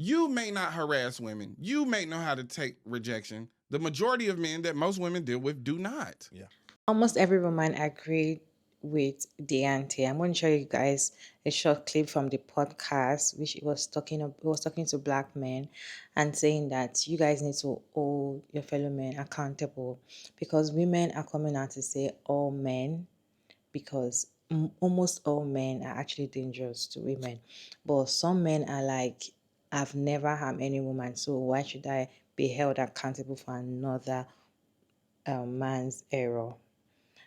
You may not harass women. You may know how to take rejection. The majority of men that most women deal with do not. Yeah. Almost every woman agreed with Deante. I'm going to show you guys a short clip from the podcast, which he was talking to black men and saying that you guys need to hold your fellow men accountable because women are coming out to say all men because almost all men are actually dangerous to women, but some men are like, I've never harmed any woman, so why should I be held accountable for another man's error?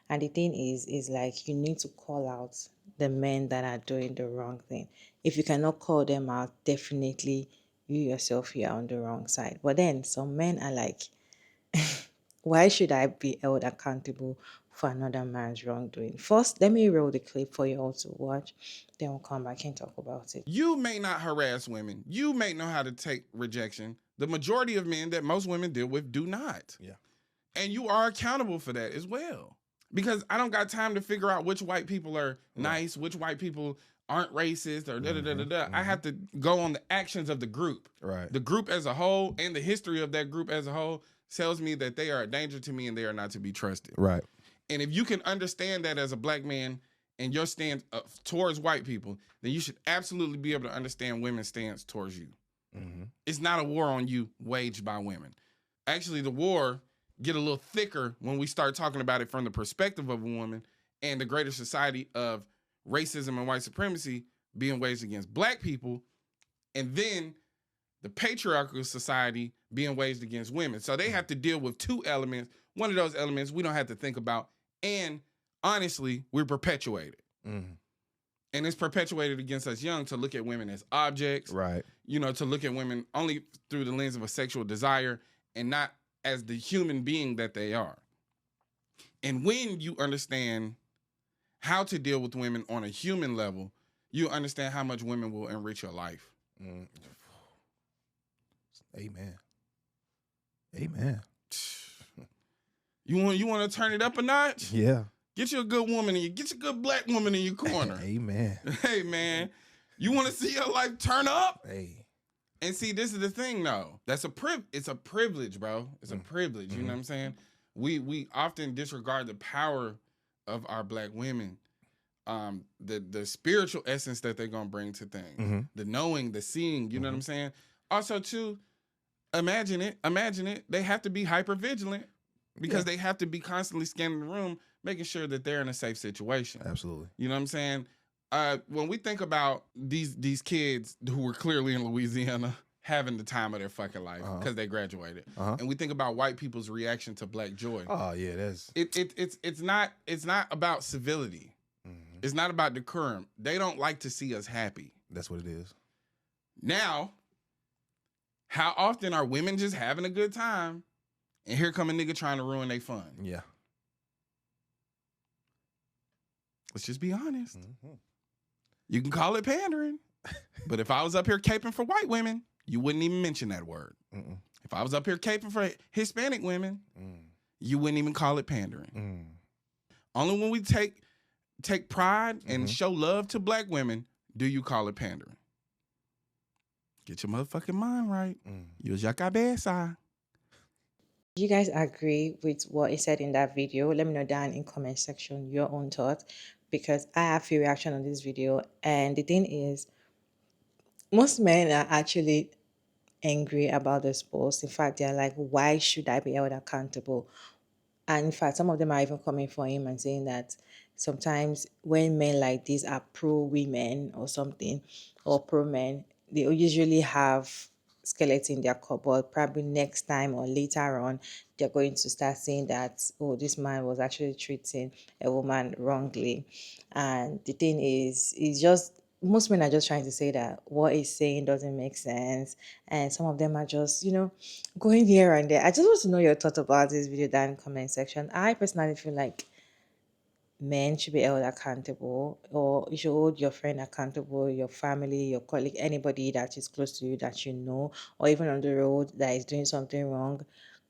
And the thing is like you need to call out the men that are doing the wrong thing. If you cannot call them out, definitely you yourself you are on the wrong side. But then some men are like, why should I be held accountable for another man's wrongdoing? First, let me roll the clip for you all to watch. Then we'll come back and talk about it. You may not harass women. You may know how to take rejection. The majority of men that most women deal with do not. Yeah. And you are accountable for that as well. Because I don't got time to figure out which white people are nice, which white people aren't racist, or da da da da da. I have to go on the actions of the group. Right. The group as a whole and the history of that group as a whole tells me that they are a danger to me and they are not to be trusted. Right. And if you can understand that as a black man and your stance towards white people, then you should absolutely be able to understand women's stance towards you. It's not a war on you waged by women. Actually, the war get a little thicker when we start talking about it from the perspective of a woman and the greater society of racism and white supremacy being waged against black people, and then the patriarchal society being waged against women. So they have to deal with two elements. One of those elements we don't have to think about, and honestly, we're perpetuated. And it's perpetuated against us young to look at women as objects, Right. you know, to look at women only through the lens of a sexual desire and not as the human being that they are. And when you understand how to deal with women on a human level, you understand how much women will enrich your life. Amen. Amen. You want to turn it up a notch? Yeah. Get you a good woman get you a good black woman in your corner. Amen. Hey man, you want to see your life turn up? Hey. And see, this is the thing though. It's a privilege, bro. It's a privilege. You know what I'm saying? We often disregard the power of our black women. The spiritual essence that they're gonna bring to things. The knowing, the seeing, you know what I'm saying? Also, too, imagine it. They have to be hyper vigilant because they have to be constantly scanning the room, making sure that they're in a safe situation. Absolutely. You know what I'm saying? When we think about these kids who were clearly in Louisiana having the time of their fucking life because they graduated, and we think about white people's reaction to Black joy. Oh yeah, that's it's not about civility. It's not about decorum. They don't like to see us happy. That's what it is. Now, how often are women just having a good time, and here come a nigga trying to ruin their fun? Yeah. Let's just be honest. You can call it pandering, but if I was up here caping for white women, you wouldn't even mention that word. If I was up here caping for Hispanic women, you wouldn't even call it pandering. Only when we take pride and show love to black women do you call it pandering. Get your motherfucking mind right. Use your cabeza. You guys agree with what he said in that video? Let me know down in comment section your own thoughts because I have few reaction on this video. And the thing is, most men are actually angry about this post. In fact, they're like, why should I be held accountable? And in fact, some of them are even coming for him and saying that sometimes when men like this are pro women or something, or pro men, they usually have skeleton in their cupboard. Probably next time or later on, they're going to start saying that, oh, this man was actually treating a woman wrongly. And the thing is, it's just most men are just trying to say that what he's saying doesn't make sense. And some of them are just, going here and there. I just want to know your thoughts about this video down in the comment section. I personally feel like men should be held accountable, or you should hold your friend accountable, your family, your colleague, anybody that is close to you that you know, or even on the road that is doing something wrong.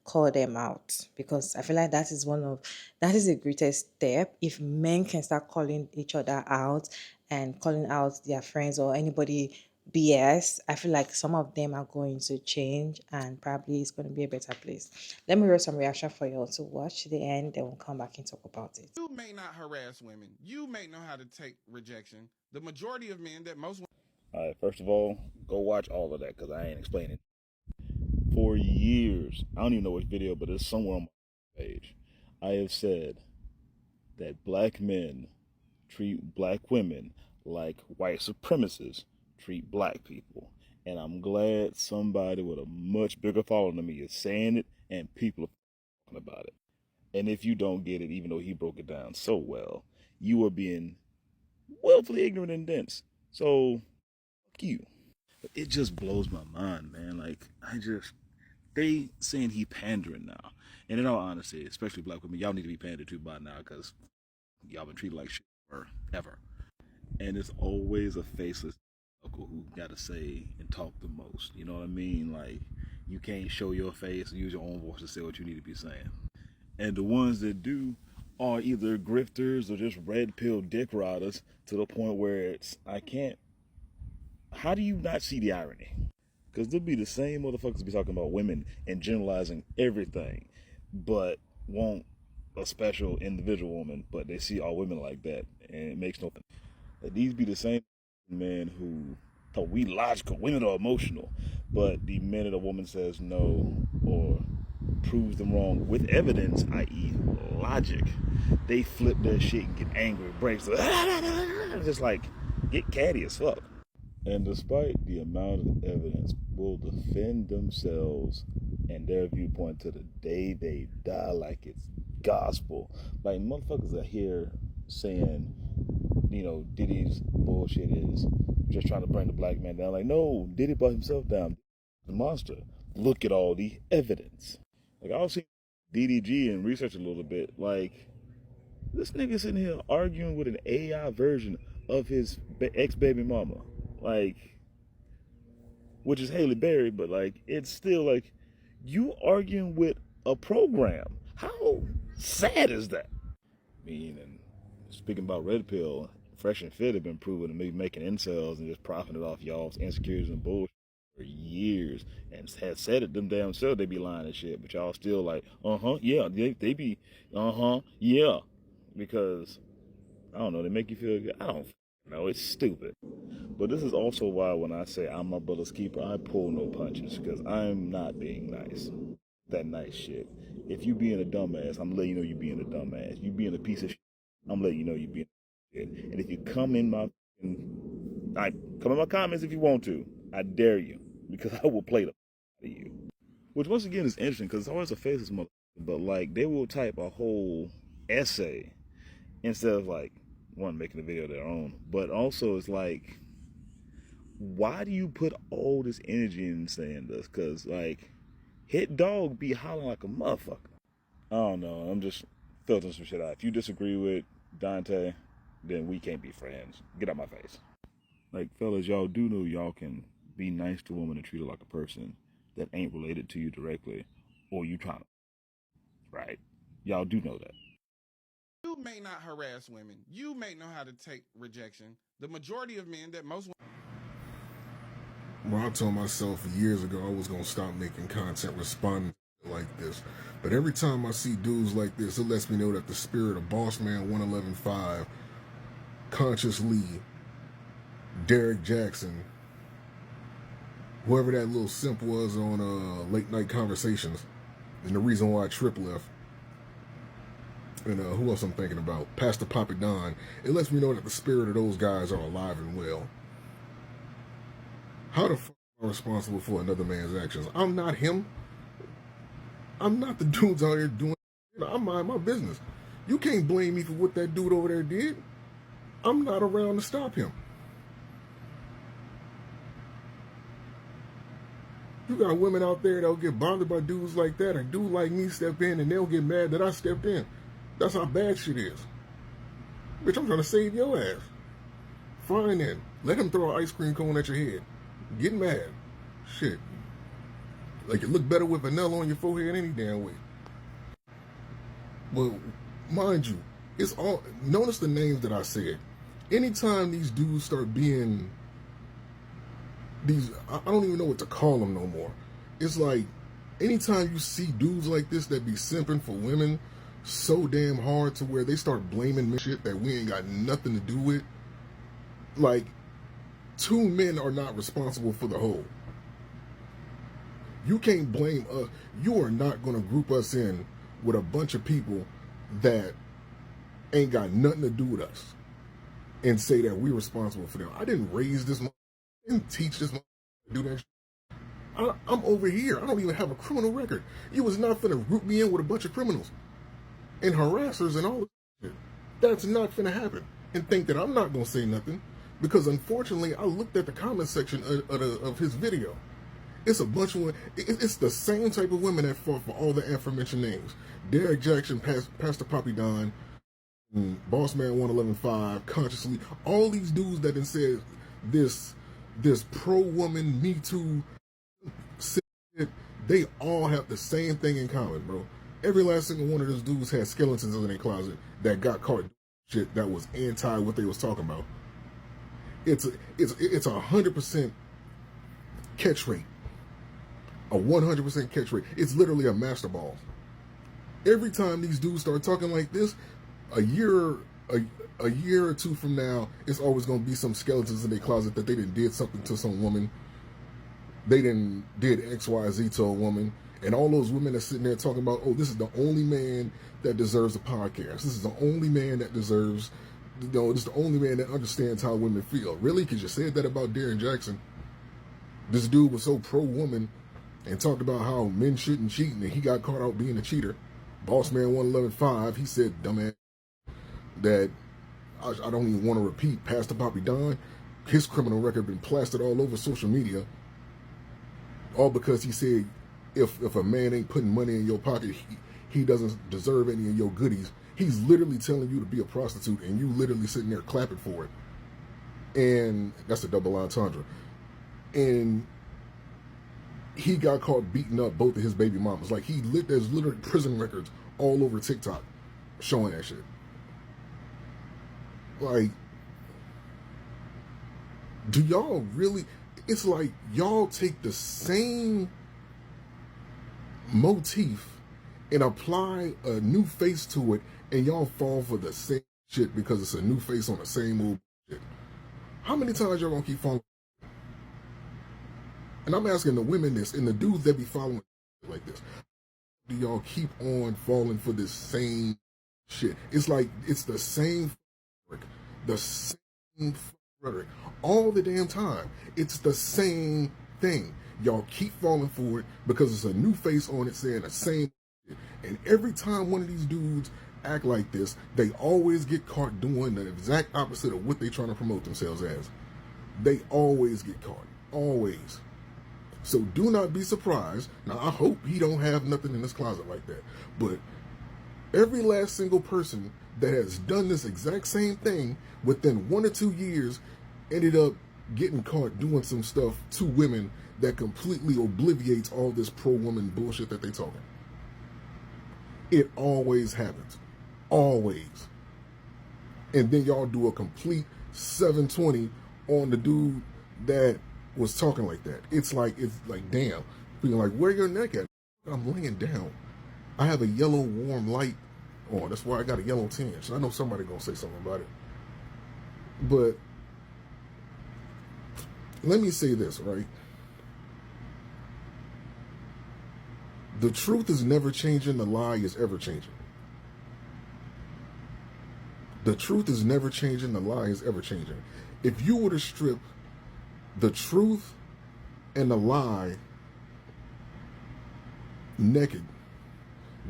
Call them out, because I feel like that is the greatest step. If men can start calling each other out and calling out their friends or anybody BS. I feel like some of them are going to change and probably it's going to be a better place. Let me read some reaction for you all to watch to the end, then we'll come back and talk about it. You may not harass women. You may know how to take rejection. The majority of men that most All right, first of all, go watch all of that because I ain't explaining. For years, I don't even know which video, but it's somewhere on my page. I have said that black men treat black women like white supremacists treat black people. And I'm glad somebody with a much bigger following than me is saying it and people are talking about it. And if you don't get it, even though he broke it down so well, you are being willfully ignorant and dense. So, fuck you. It just blows my mind, man. Like, they saying he pandering now. And in all honesty, especially black women, y'all need to be pandered to by now because y'all been treated like shit forever. And it's always a faceless uncle who got to say and talk the most. You know what I mean? Like, you can't show your face and use your own voice to say what you need to be saying. And the ones that do are either grifters or just red pill dick riders to the point where it's, I can't. How do you not see the irony? Because they'll be the same motherfuckers be talking about women and generalizing everything, but want a special individual woman, but they see all women like that, and it makes no sense. These be the same men who thought we logical, women are emotional, but the minute a woman says no or proves them wrong with evidence, i.e. logic, they flip their shit and get angry, breaks, just like get catty as fuck. And despite the amount of evidence, will defend themselves and their viewpoint to the day they die like it's gospel. Like motherfuckers are here saying, you know, Diddy's bullshit is just trying to bring the black man down. Like, no, Diddy brought himself down. The monster. Look at all the evidence. Like, I was seeing DDG and research a little bit. Like, this nigga sitting here arguing with an AI version of his ex-baby mama. Like, which is Haley Berry, but like, it's still like, you arguing with a program. How sad is that? I mean, and speaking about Red Pill, Fresh and Fit have been proven to be making incels and just profiting off y'all's insecurities and bullshit for years, and had said it them damn self they be lying and shit, but y'all still like, yeah, they be, yeah, because, I don't know, they make you feel good. I don't know, it's stupid. But this is also why when I say I'm my brother's keeper, I pull no punches, because I'm not being nice. That nice shit. If you being a dumbass, I'm letting you know you being a dumbass. You being a piece of shit, I'm letting you know you being a shit. And if you come in my comments if you want to, I dare you, because I will play the out of you. Which once again is interesting, because it's always a faceless motherfucker, but like they will type a whole essay instead of like one making a video of their own. But also it's like, why do you put all this energy in saying this? Because like, Hit Dog be hollering like a motherfucker. I don't know. I'm just filtering some shit out. If you disagree with Deante, then we can't be friends. Get out my face. Like, fellas, y'all do know y'all can be nice to a woman and treat her like a person that ain't related to you directly, or you trying to, right? Y'all do know that. You may not harass women. You may know how to take rejection. The majority of men that most Well, I told myself years ago I was going to stop making content responding like this. But every time I see dudes like this, it lets me know that the spirit of Boss Man 111.5, Conscious Lee, Derek Jackson, whoever that little simp was on Late Night Conversations, and the reason why Trip left, and who else I'm thinking about, Pastor Poppy Don, it lets me know that the spirit of those guys are alive and well. How the fuck am I responsible for another man's actions? I'm not him. I'm not the dudes out here doing, I mind my business. You can't blame me for what that dude over there did. I'm not around to stop him. You got women out there that'll get bothered by dudes like that, and dude like me step in and they'll get mad that I stepped in. That's how bad shit is. Bitch, I'm trying to save your ass. Fine then. Let him throw an ice cream cone at your head. Get mad. Shit. Like you look better with vanilla on your forehead any damn way. But mind you, it's all, notice the names that I said. Anytime these dudes start being these, I don't even know what to call them no more. It's like, anytime you see dudes like this that be simping for women so damn hard to where they start blaming men shit that we ain't got nothing to do with, like, two men are not responsible for the whole. You can't blame us. You are not going to group us in with a bunch of people that ain't got nothing to do with us and say that we're responsible for them. I didn't raise this, I didn't teach this to do that shit. I'm over here. I don't even have a criminal record. You was not finna group me in with a bunch of criminals and harassers and all this shit. That's not finna happen. And think that I'm not gonna say nothing, because unfortunately I looked at the comment section of his video. It's a bunch of, it's the same type of women that fought for all the aforementioned names: Derek Jackson, Pastor Poppy Don, Boss Man 111.5, Consciously. All these dudes that then said this pro woman Me Too. They all have the same thing in common, bro. Every last single one of those dudes had skeletons in their closet that got caught shit that was anti what they was talking about. It's a 100% catch rate, a 100% catch rate. It's literally a master ball. Every time these dudes start talking like this, a year or two from now, it's always gonna be some skeletons in their closet that they did something to some woman. They did X, Y, Z to a woman, and all those women are sitting there talking about, oh, this is the only man that deserves a podcast. This is the only man that deserves, this is the only man that understands how women feel. Really? Because you said that about Deante Jackson. This dude was so pro-woman and talked about how men shouldn't cheat, and he got caught out being a cheater. Boss Man 111.5, he said, dumbass, that I don't even want to repeat. Pastor Poppy Don, his criminal record been plastered all over social media. All because he said if a man ain't putting money in your pocket, he doesn't deserve any of your goodies. He's literally telling you to be a prostitute, and you literally sitting there clapping for it. And that's a double entendre. And he got caught beating up both of his baby mamas. Like, there's literally prison records all over TikTok showing that shit. Like, do y'all really... It's like y'all take the same motif and apply a new face to it, and y'all fall for the same shit because it's a new face on the same old shit. How many times y'all gonna keep falling? And I'm asking the women this, and the dudes that be following like this. Do y'all keep on falling for this same shit? It's like it's the same rhetoric, the same rhetoric all the damn time. It's the same thing. Y'all keep falling for it because it's a new face on it saying the same shit. And every time one of these dudes act like this, they always get caught doing the exact opposite of what they trying to promote themselves as. They always get caught. Always. So do not be surprised. Now, I hope he don't have nothing in his closet like that. But every last single person that has done this exact same thing within 1 or 2 years ended up getting caught doing some stuff to women that completely obliviates all this pro-woman bullshit that they talking. It always happens. Always. And then y'all do a complete 720 on the dude that was talking like that. It's like, damn. Being like, where your neck at? I'm laying down. I have a yellow warm light on. That's why I got a yellow tinge. I know somebody gonna say something about it. But let me say this, right? The truth is never changing. The lie is ever changing. The truth is never changing. The lie is ever changing. If you were to strip the truth and the lie naked,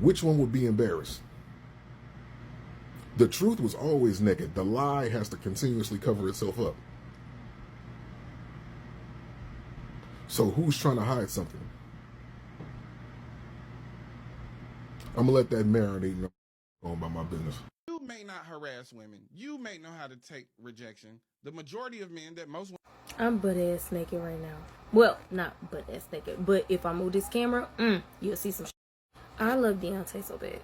which one would be embarrassed? The truth was always naked. The lie has to continuously cover itself up. So who's trying to hide something? I'm gonna let that marinate and go on about my business. You may not harass women. You may know how to take rejection. The majority of men that most I'm butt ass naked right now. Well, not butt ass naked, but if I move this camera, you'll see some shit. I love Deante so bad.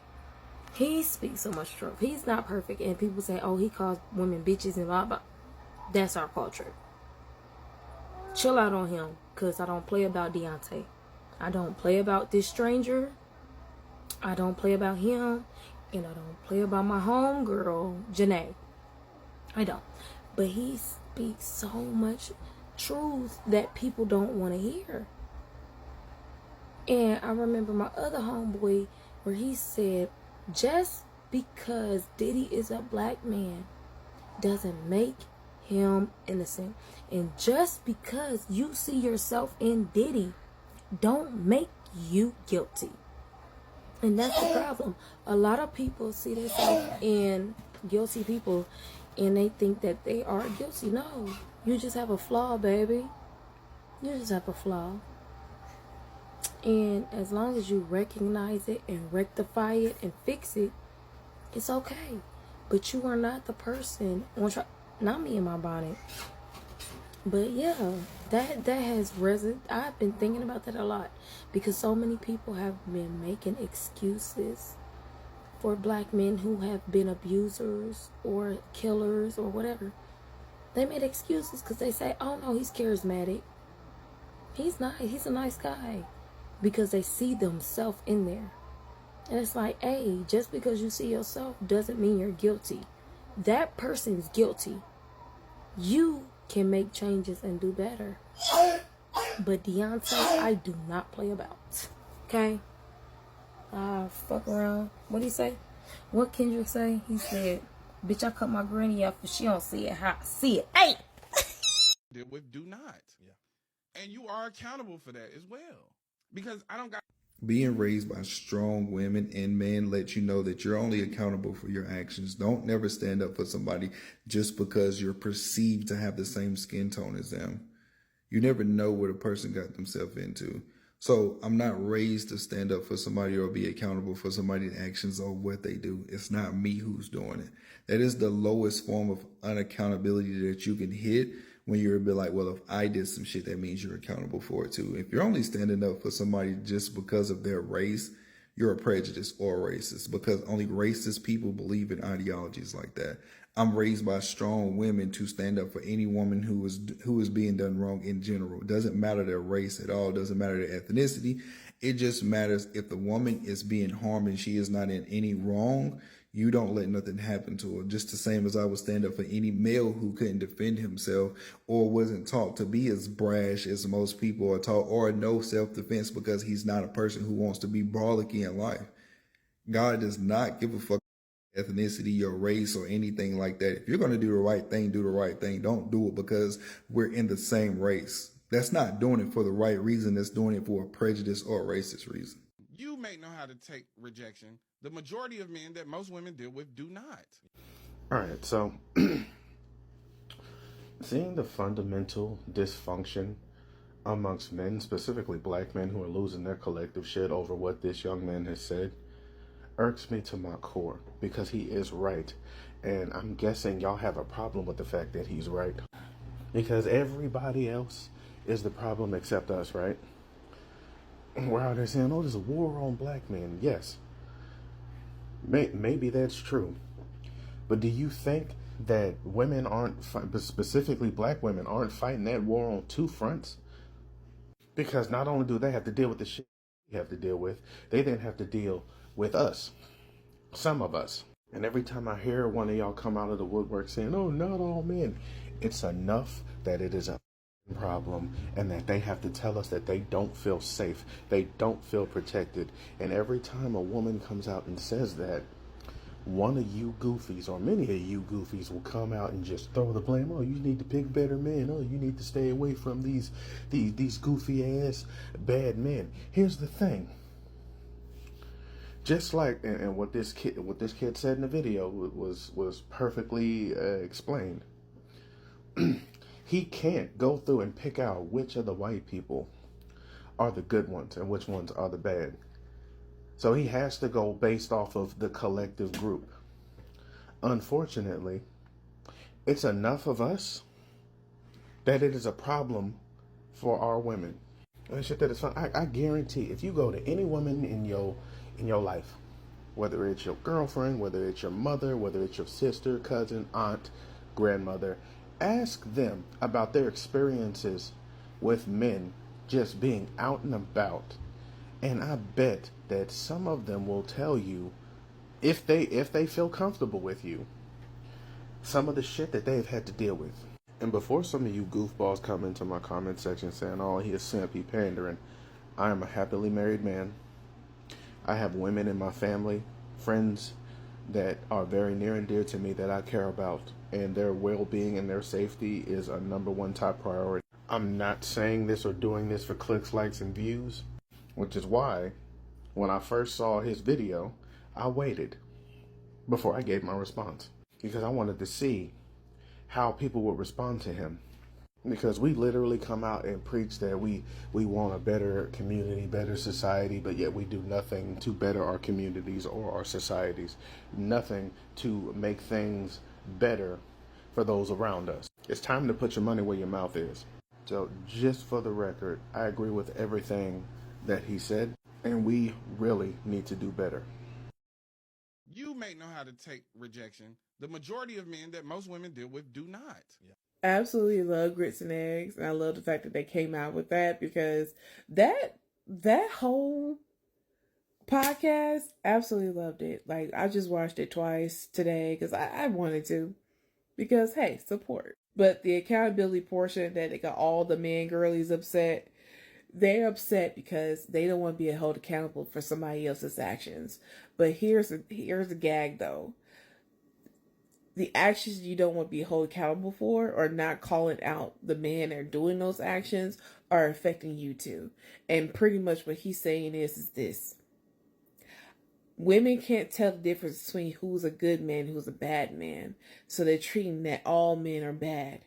He speaks so much truth. He's not perfect, and people say, oh, he calls women bitches and blah blah. That's our culture. chill out on him, because I don't play about Deante. I don't play about this stranger. I don't play about him. And I don't play about my homegirl, Janae. I don't. But he speaks so much truth that people don't want to hear. And I remember my other homeboy where he said, just because Diddy is a black man doesn't make him innocent. And just because you see yourself in Diddy don't make you guilty. And that's the problem. A lot of people see themselves in guilty people and they think that they are guilty. No, you just have a flaw, baby. You just have a flaw. And as long as you recognize it and rectify it and fix it, it's okay. But you are not the person, not me in my bonnet. But yeah, that has I've been thinking about that a lot, because so many people have been making excuses for black men who have been abusers or killers or whatever. They made excuses because they say, oh no, he's charismatic. He's nice. He's a nice guy. Because they see themselves in there. And it's like, hey, just because you see yourself doesn't mean you're guilty. That person's guilty. You can make changes and do better. But Deante, I do not play about. Okay? Fuck around. What'd he say? What Kendrick say? He said, bitch, I cut my granny off, but she don't see it how I see it. Hey! Deal with do not. Yeah. And you are accountable for that as well. Because I don't got. Being raised by strong women and men let you know that you're only accountable for your actions. Don't never stand up for somebody just because you're perceived to have the same skin tone as them. You never know what a person got themselves into. So I'm not raised to stand up for somebody or be accountable for somebody's actions or what they do. It's not me who's doing it. That is the lowest form of unaccountability that you can hit, when you're a bit like, well, if I did some shit, that means you're accountable for it too. If you're only standing up for somebody just because of their race, you're a prejudice or a racist, because only racist people believe in ideologies like that. I'm raised by strong women to stand up for any woman who is being done wrong in general. It doesn't matter their race at all. It doesn't matter their ethnicity. It just matters if the woman is being harmed and she is not in any wrong. You don't let nothing happen to her. Just the same as I would stand up for any male who couldn't defend himself or wasn't taught to be as brash as most people are taught, or no self-defense, because he's not a person who wants to be brolicky in life. God does not give a fuck ethnicity, your race, or anything like that. If you're going to do the right thing, do the right thing. Don't do it because we're in the same race. That's not doing it for the right reason. That's doing it for a prejudice or a racist reason. You may know how to take rejection. The majority of men that most women deal with do not. All right, so seeing the fundamental dysfunction amongst men, specifically black men who are losing their collective shit over what this young man has said, irks me to my core, because he is right. And I'm guessing y'all have a problem with the fact that he's right, because everybody else is the problem except us, right? We're out there saying, oh, there's a war on black men. Yes, maybe that's true. But do you think that women aren't, specifically black women, aren't fighting that war on two fronts? Because not only do they have to deal with the shit we have to deal with, they then have to deal with us. Some of us. And every time I hear one of y'all come out of the woodwork saying, oh, not all men, it's enough that it is a problem, and that they have to tell us that they don't feel safe, they don't feel protected. And every time a woman comes out and says that, one of you goofies, or many of you goofies, will come out and just throw the blame. Oh, you need to pick better men. Oh, you need to stay away from these goofy ass bad men. Here's the thing. Just like, and what this kid said in the video was perfectly explained. He can't go through and pick out which of the white people are the good ones and which ones are the bad. So he has to go based off of the collective group. Unfortunately, it's enough of us that it is a problem for our women. And shit that is fun. I guarantee if you go to any woman in your life, whether it's your girlfriend, whether it's your mother, whether it's your sister, cousin, aunt, grandmother, ask them about their experiences with men just being out and about. And I bet that some of them will tell you, if they feel comfortable with you, some of the shit that they've had to deal with. And before some of you goofballs come into my comment section saying, oh, he is simp, he pandering, I am a happily married man. I have women in my family, friends that are very near and dear to me that I care about, and their well-being and their safety is a number one top priority. I'm not saying this or doing this for clicks, likes, and views, which is why when I first saw his video, I waited before I gave my response, because I wanted to see how people would respond to him. Because we literally come out and preach that we want a better community, better society, but yet we do nothing to better our communities or our societies. Nothing to make things better for those around us. It's time to put your money where your mouth is. So just for the record, I agree with everything that he said, and we really need to do better. You may know how to take rejection. The majority of men that most women deal with do not. Yeah. Absolutely love Grits and Eggs, and I love the fact that they came out with that, because that whole podcast, absolutely loved it. Like, I just watched it twice today because I wanted to, because hey, support. But the accountability portion, that it got all the man girlies upset. They're upset because they don't want to be held accountable for somebody else's actions. But here's the gag though. The actions you don't want to be held accountable for, or not calling out the man that are doing those actions, are affecting you too. And pretty much what he's saying is this. Women can't tell the difference between who's a good man and who's a bad man. So they're treating that all men are bad.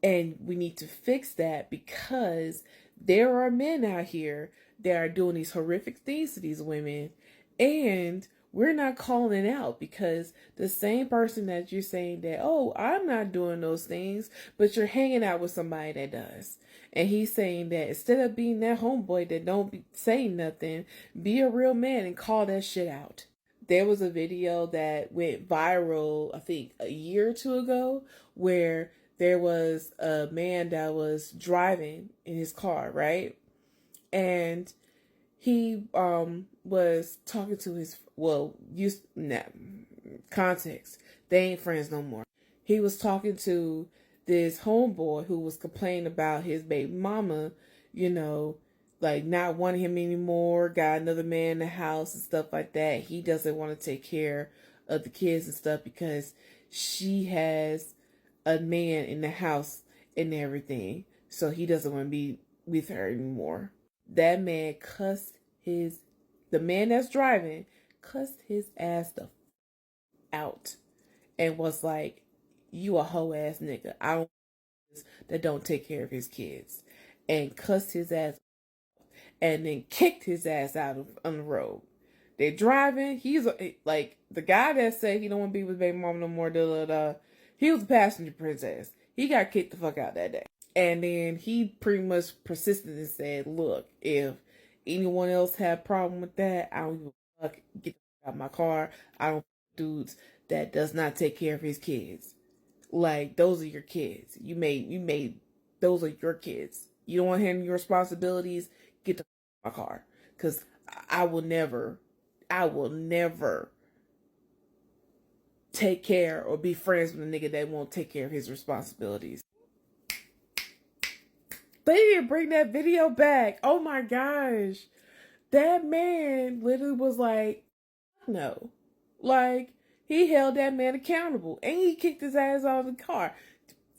And we need to fix that, because there are men out here that are doing these horrific things to these women, and we're not calling it out, because the same person that you're saying that, oh, I'm not doing those things, but you're hanging out with somebody that does. And he's saying that instead of being that homeboy that don't be saying nothing, be a real man and call that shit out. There was a video that went viral, I think a year or two ago, where there was a man that was driving in his car, right? And he was talking to his, context. They ain't friends no more. He was talking to this homeboy who was complaining about his baby mama, like not wanting him anymore, got another man in the house and stuff like that. He doesn't want to take care of the kids and stuff because she has a man in the house and everything. So he doesn't want to be with her anymore. That man the man that's driving cussed his ass the out and was like, you a hoe ass nigga. I don't that don't take care of his kids. And cussed his ass and then kicked his ass out on the road. They're driving. He's like the guy that said he don't want to be with baby mama no more. He was a passenger princess. He got kicked the fuck out that day. And then he pretty much persisted and said, look, if anyone else had a problem with that, I don't give a fuck. Get the fuck out of my car. I don't dudes that does not take care of his kids. Like, those are your kids. You made those are your kids. You don't want him your responsibilities, get the fuck out of my car. Because I will never take care or be friends with a nigga that won't take care of his responsibilities. They didn't bring that video back. Oh my gosh. That man literally was like, no. Like, he held that man accountable. And he kicked his ass out of the car.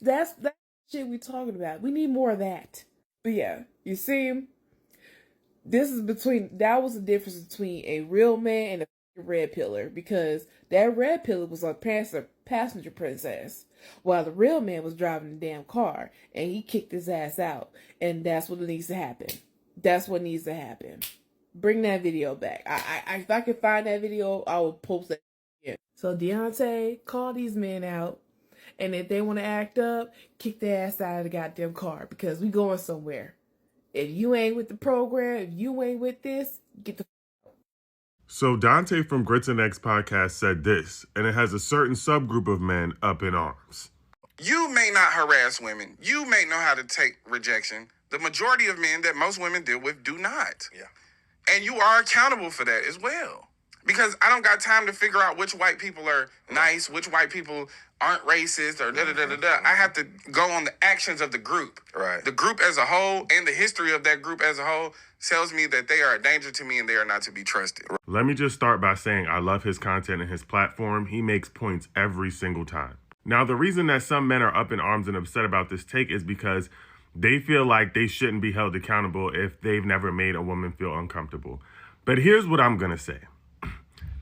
That's shit we talking about. We need more of that. But yeah, you see, that was the difference between a real man and a red pillar, because that red pillar was a passenger princess, while the real man was driving the damn car, and he kicked his ass out. And that's what needs to happen. That's what needs to happen. Bring that video back. If I can find that video, I will post that again. So Deante, call these men out, and if they want to act up, kick their ass out of the goddamn car, because we going somewhere. If you ain't with the program, if you ain't with this, get the So Deante from Grits and Eggs podcast said this, and it has a certain subgroup of men up in arms. You may not harass women. You may know how to take rejection. The majority of men that most women deal with do not. Yeah. And you are accountable for that as well. Because I don't got time to figure out which white people are nice, which white people aren't racist, or da-da-da-da-da. I have to go on the actions of the group. Right. The group as a whole and the history of that group as a whole tells me that they are a danger to me and they are not to be trusted. Let me just start by saying I love his content and his platform. He makes points every single time. Now, the reason that some men are up in arms and upset about this take is because they feel like they shouldn't be held accountable if they've never made a woman feel uncomfortable. But here's what I'm going to say.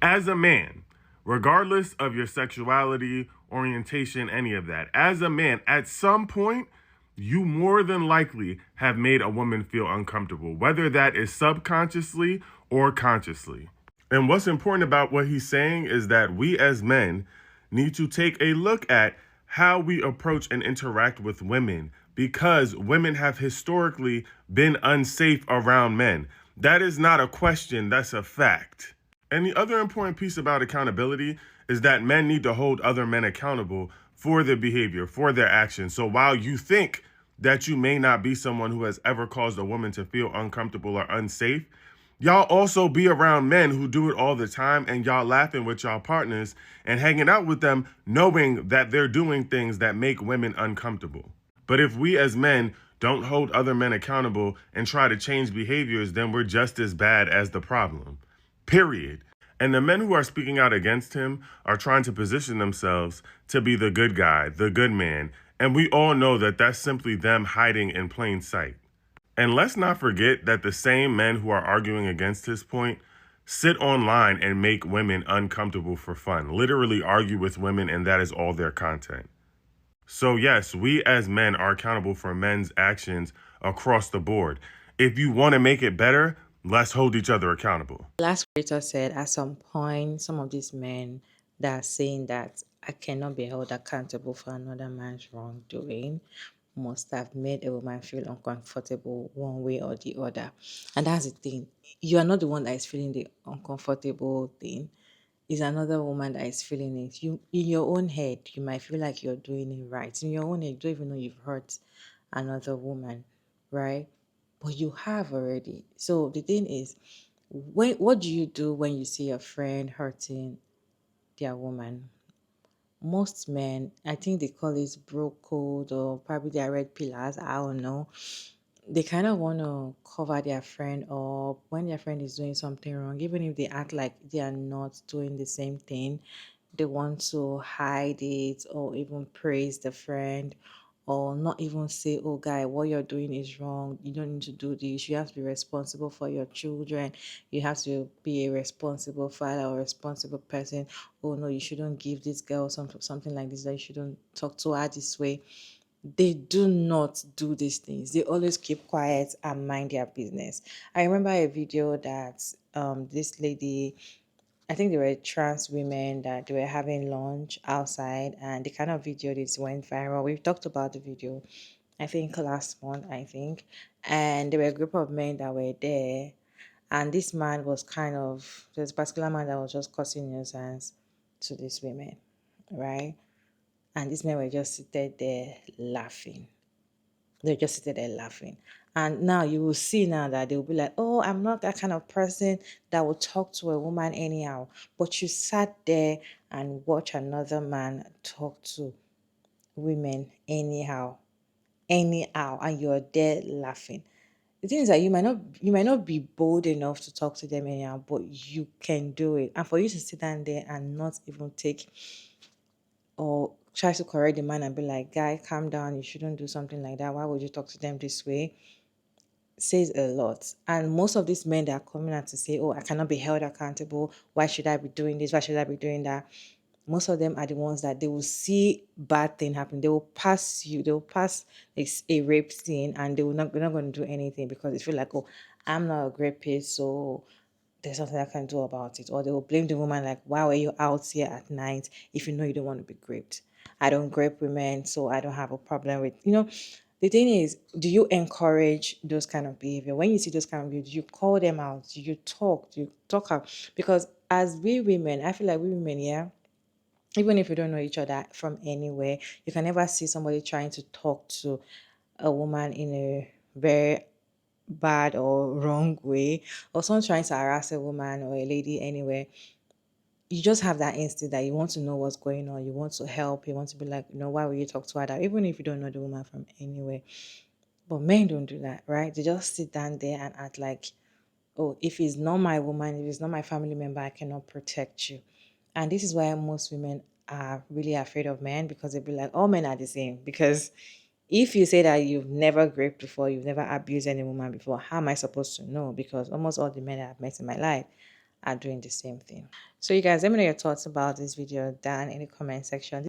As a man, regardless of your sexuality, orientation, any of that, as a man, at some point, you more than likely have made a woman feel uncomfortable, whether that is subconsciously or consciously. And what's important about what he's saying is that we as men need to take a look at how we approach and interact with women, because women have historically been unsafe around men. That is not a question, that's a fact. And the other important piece about accountability is that men need to hold other men accountable for their behavior, for their actions. So while you think that you may not be someone who has ever caused a woman to feel uncomfortable or unsafe, y'all also be around men who do it all the time, and y'all laughing with y'all partners and hanging out with them knowing that they're doing things that make women uncomfortable. But if we as men don't hold other men accountable and try to change behaviors, then we're just as bad as the problem. Period. And the men who are speaking out against him are trying to position themselves to be the good guy, the good man. And we all know that that's simply them hiding in plain sight. And let's not forget that the same men who are arguing against his point sit online and make women uncomfortable for fun, literally argue with women, and that is all their content. So yes, we as men are accountable for men's actions across the board. If you want to make it better, let's hold each other accountable. Last creator said at some point, some of these men that are saying that I cannot be held accountable for another man's wrongdoing must have made a woman feel uncomfortable one way or the other. And that's the thing. You are not the one that is feeling the uncomfortable thing. It's another woman that is feeling it. You, in your own head, you might feel like you're doing it right. In your own head, you don't even know you've hurt another woman, right? But you have already. So the thing is, what do you do when you see a friend hurting their woman? Most men, I think they call it bro code, or probably their red pillars, I don't know. They kind of want to cover their friend up when their friend is doing something wrong, even if they act like they are not doing the same thing. They want to hide it or even praise the friend, or not even say, oh guy, what you're doing is wrong, you don't need to do this, you have to be responsible for your children, you have to be a responsible father or responsible person. Oh no, you shouldn't give this girl something like this, that you shouldn't talk to her this way. They do not do these things. They always keep quiet and mind their business. I remember a video that this lady, I think they were trans women, that they were having lunch outside, and the kind of video this went viral. We've talked about the video, I think last month, I think. And there were a group of men that were there, and this man was there's a particular man that was just causing nuisance to these women, right? And these men were just seated there laughing. They just seated there laughing. And now you will see now that they will be like, oh, I'm not that kind of person that will talk to a woman anyhow. But you sat there and watch another man talk to women anyhow, and you're there laughing. The thing is that you might not be bold enough to talk to them anyhow, but you can do it. And for you to sit down there and not even take or try to correct the man and be like, guy, calm down, you shouldn't do something like that, why would you talk to them this way, says a lot. And most of these men that are coming out to say, oh, I cannot be held accountable, why should I be doing this, why should I be doing that, most of them are the ones that they will see bad thing happen. They will pass a rape scene, and they're not going to do anything because they feel like, oh, I'm not a rapist, so there's nothing I can do about it. Or they will blame the woman, like, why were you out here at night if you know you don't want to be raped? I don't grape women, so I don't have a problem with, the thing is, do you encourage those kind of behavior? When you see those kind of behavior, do you call them out? Do you talk out? Because as we women, I feel like we women, yeah, Even if you don't know each other from anywhere, you can never see somebody trying to talk to a woman in a very bad or wrong way, or someone trying to harass a woman or a lady anywhere. You just have that instinct that you want to know what's going on, you want to help, you want to be like, why will you talk to her that, even if you don't know the woman from anywhere. But men don't do that, right? They just sit down there and act like, oh, if it's not my woman, if it's not my family member, I cannot protect you. And this is why most women are really afraid of men, because they'll be like, all men are the same. Because if you say that you've never raped before, you've never abused any woman before, how am I supposed to know? Because almost all the men that I've met in my life are doing the same thing. So you guys, let me know your thoughts about this video down in the comment section.